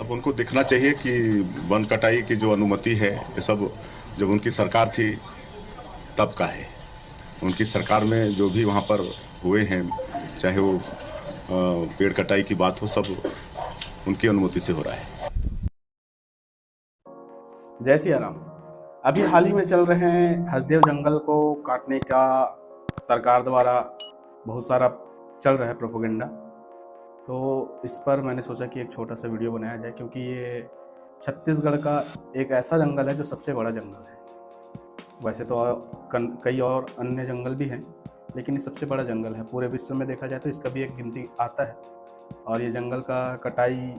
अब उनको दिखना चाहिए कि वन कटाई की जो अनुमति है ये सब जब उनकी सरकार थी तब का है। उनकी सरकार में जो भी वहाँ पर हुए हैं, चाहे वो पेड़ कटाई की बात हो, सब उनकी अनुमति से हो रहा है। जय सिया राम। अभी हाल ही में चल रहे हैं हसदेव जंगल को काटने का सरकार द्वारा बहुत सारा चल रहा है प्रोपोगेंडा। तो इस पर मैंने सोचा कि एक छोटा सा वीडियो बनाया जाए, क्योंकि ये छत्तीसगढ़ का एक ऐसा जंगल है जो सबसे बड़ा जंगल है। वैसे तो कई और अन्य जंगल भी हैं, लेकिन ये सबसे बड़ा जंगल है। पूरे विश्व में देखा जाए तो इसका भी एक गिनती आता है। और ये जंगल का कटाई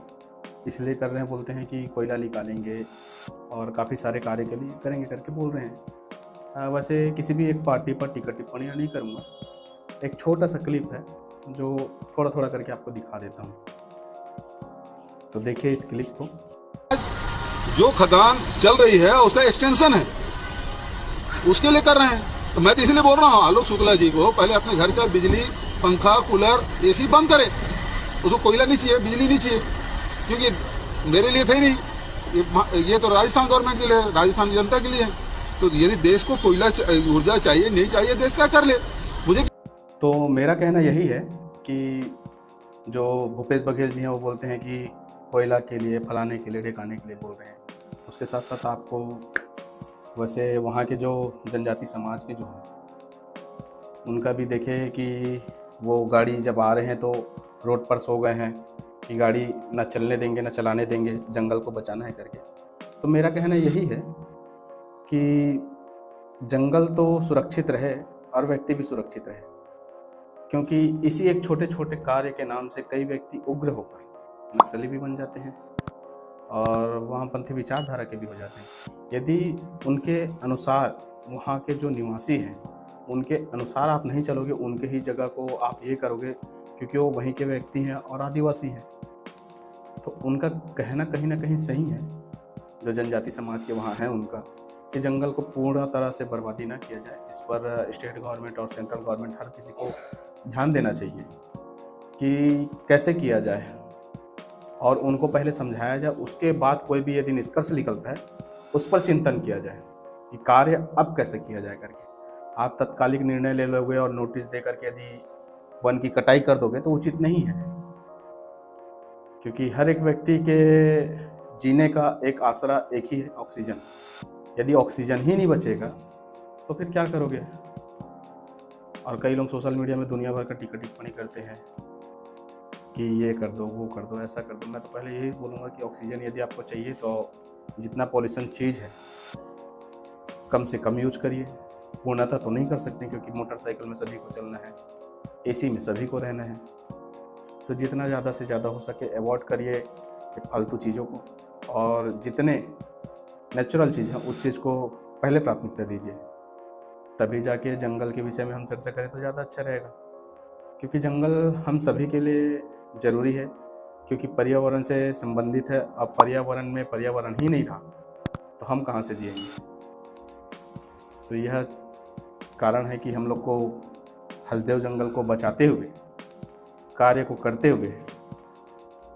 इसलिए कर रहे हैं, बोलते हैं कि कोयला निकालेंगे और काफ़ी सारे कार्य के लिए करेंगे करके बोल रहे हैं। वैसे किसी भी एक पार्टी पर टिक्का टिप्पणियाँ नहीं करूँगा। एक छोटा सा क्लिप है जो थोड़ा थोड़ा करके आपको दिखा देता हूँ, तो देखिए इस क्लिप को। जो खदान चल रही है उसका एक्सटेंशन है, उसके लिए कर रहे हैं। तो मैं तो इसलिए बोल रहा हूँ आलोक शुक्ला जी को, पहले अपने घर का बिजली, पंखा, कूलर, एसी बंद करें। उसको कोयला नहीं चाहिए, बिजली नहीं चाहिए, क्योंकि मेरे लिए थे नहीं, ये तो राजस्थान गवर्नमेंट के लिए, राजस्थान जनता के लिए है। तो यदि देश को कोयला ऊर्जा चाहिए, नहीं चाहिए, देश क्या कर ले। मुझे तो मेरा कहना यही है कि जो भूपेश बघेल जी हैं वो बोलते हैं कि कोयला के लिए, फलाने के लिए, ढिकाने के लिए बोल रहे हैं। उसके साथ साथ आपको वैसे वहाँ के जो जनजाति समाज के जो हैं उनका भी देखे कि वो गाड़ी जब आ रहे हैं तो रोड पर सो गए हैं कि गाड़ी न चलने देंगे न चलाने देंगे, जंगल को बचाना है करके। तो मेरा कहना यही है कि जंगल तो सुरक्षित रहे और व्यक्ति भी सुरक्षित रहे, क्योंकि इसी एक छोटे छोटे कार्य के नाम से कई व्यक्ति उग्र होकर नक्सली भी बन जाते हैं और वामपंथी विचारधारा के भी हो जाते हैं। यदि उनके अनुसार वहाँ के जो निवासी हैं उनके अनुसार आप नहीं चलोगे, उनके ही जगह को आप ये करोगे क्योंकि वो वहीं के व्यक्ति हैं और आदिवासी हैं, तो उनका कहना कहीं ना कहीं सही है, जो जनजाति समाज के वहाँ हैं उनका, कि जंगल को पूर्ण तरह से बर्बादी ना किया जाए। इस पर स्टेट गवर्नमेंट और सेंट्रल गवर्नमेंट हर किसी को ध्यान देना चाहिए कि कैसे किया जाए, और उनको पहले समझाया जाए। उसके बाद कोई भी यदि निष्कर्ष निकलता है उस पर चिंतन किया जाए कि कार्य अब कैसे किया जाए करके। आप तत्कालिक निर्णय ले लोगे और नोटिस दे करके यदि वन की कटाई कर दोगे तो उचित नहीं है, क्योंकि हर एक व्यक्ति के जीने का एक आसरा एक ही है, ऑक्सीजन। यदि ऑक्सीजन ही नहीं बचेगा तो फिर क्या करोगे। और कई लोग सोशल मीडिया में दुनिया भर का टिक्का टिप्पणी करते हैं कि ये कर दो, वो कर दो, ऐसा कर दो। मैं तो पहले यही बोलूँगा कि ऑक्सीजन यदि आपको चाहिए तो जितना पॉल्यूशन चीज़ है कम से कम यूज करिए। पूर्णतः तो नहीं कर सकते, क्योंकि मोटरसाइकिल में सभी को चलना है, एसी में सभी को रहना है। तो जितना ज़्यादा से ज़्यादा हो सके अवॉइड करिए फालतू चीज़ों को, और जितने नेचुरल चीज़ हैं उस चीज़ को पहले प्राथमिकता दीजिए। तभी जाके जंगल के विषय में हम चर्चा करें तो ज़्यादा अच्छा रहेगा, क्योंकि जंगल हम सभी के लिए ज़रूरी है, क्योंकि पर्यावरण से संबंधित है। अब पर्यावरण में पर्यावरण ही नहीं रहा तो हम कहाँ से जिएंगे। तो यह कारण है कि हम लोग को हसदेव जंगल को बचाते हुए, कार्य को करते हुए,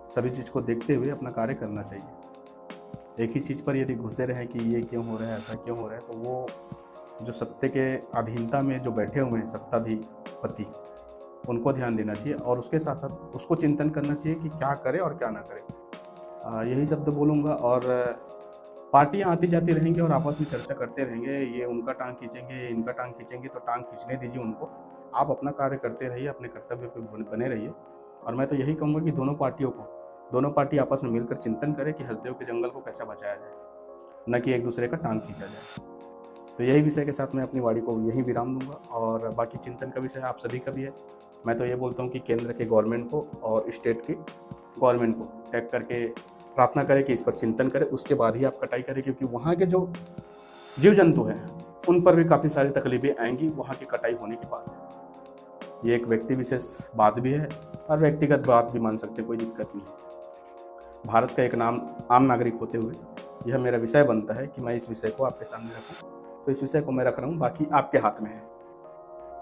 सभी चीज़ को देखते हुए अपना कार्य करना चाहिए। एक ही चीज़ पर यदि घुसे रहें कि ये क्यों हो रहा है, ऐसा क्यों हो रहा है, तो वो जो सत्य के अधीनता में जो बैठे हुए हैं सत्ताधिपति, उनको ध्यान देना चाहिए और उसके साथ साथ उसको चिंतन करना चाहिए कि क्या करे और क्या ना करे। यही शब्द बोलूँगा। और पार्टियां आती जाती रहेंगी और आपस में चर्चा करते रहेंगे, ये उनका टांग खींचेंगे, ये इनका टांग खींचेंगे, तो टांग खींचने दीजिए उनको। आप अपना कार्य करते रहिए, अपने कर्तव्य पे बने रहिए। और मैं तो यही कहूँगा कि दोनों पार्टी आपस में मिलकर चिंतन करें कि हसदेव के जंगल को कैसे बचाया जाए, न कि एक दूसरे का टांग खींचा जाए। तो यही विषय के साथ मैं अपनी वाणी को यहीं विराम दूंगा, और बाकी चिंतन का विषय आप सभी का भी है। मैं तो ये बोलता हूँ कि केंद्र के गवर्नमेंट को और स्टेट की गवर्नमेंट को टैग करके प्रार्थना करें कि इस पर चिंतन करें, उसके बाद ही आप कटाई करें, क्योंकि वहाँ के जो जीव जंतु हैं उन पर भी काफ़ी सारी तकलीफें आएंगी वहाँ की कटाई होने के बाद। ये एक व्यक्ति विशेष बात भी है और व्यक्तिगत बात भी मान सकते, कोई दिक्कत नहीं है। भारत का एक आम नागरिक होते हुए यह मेरा विषय बनता है कि मैं इस विषय को आपके सामने रखूं। तो इस विषय को मैं रख रहा हूँ, बाकी आपके हाथ में है।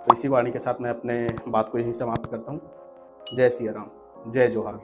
तो इसी वाणी के साथ मैं अपने बात को यहीं समाप्त करता हूँ। जय सिया राम, जय जोहार।